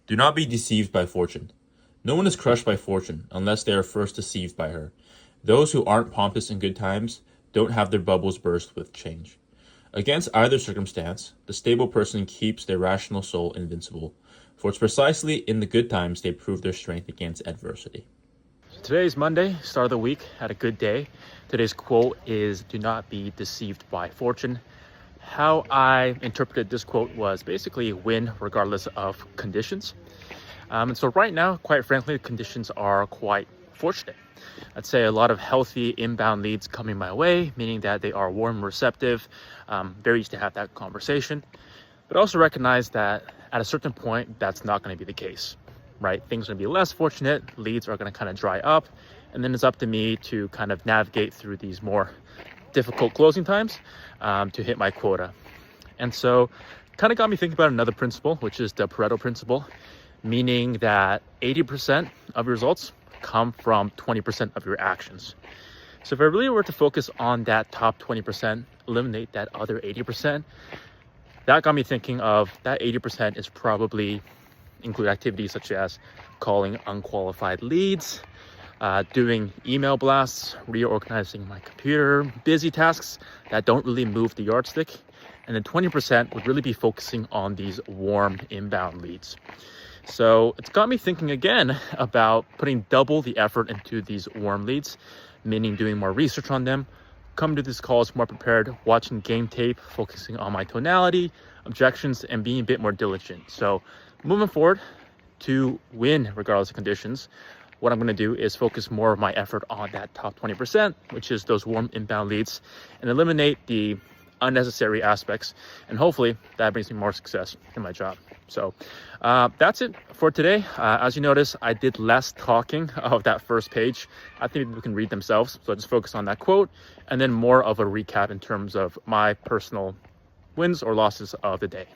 Do not be deceived by fortune. No one is crushed by fortune unless they are first deceived by her. Those who aren't pompous in good times don't have their bubbles burst with change. Against either circumstance, the stable person keeps their rational soul invincible, for it's precisely in the good times they prove their strength against adversity. Today is Monday, start of the week, had a good day. Today's quote is, "Do not be deceived by fortune." How I interpreted this quote was basically win regardless of conditions. And so right now, quite frankly, the conditions are quite fortunate. I'd say a lot of healthy inbound leads coming my way, meaning that they are warm, receptive, very used to have that conversation. But also recognize that at a certain point, that's not going to be the case, right? Things are going to be less fortunate, leads are going to kind of dry up, and then it's up to me to kind of navigate through these more difficult closing times to hit my quota. And so kind of got me thinking about another principle, which is the Pareto principle, meaning that 80% of your results come from 20% of your actions. So if I really were to focus on that top 20%, eliminate that other 80%, that got me thinking of that 80% is probably include activities such as calling unqualified leads, doing email blasts, reorganizing my computer, busy tasks that don't really move the yardstick. And then 20% would really be focusing on these warm inbound leads. So it's got me thinking again about putting double the effort into these warm leads, meaning doing more research on them, coming to these calls more prepared, watching game tape, focusing on my tonality, objections, and being a bit more diligent. So moving forward to win regardless of conditions, what I'm going to do is focus more of my effort on that top 20%, which is those warm inbound leads, and eliminate the unnecessary aspects. And hopefully that brings me more success in my job. So that's it for today. As you notice, I did less talking of that first page. I think people can read themselves. So I just focus on that quote and then more of a recap in terms of my personal wins or losses of the day.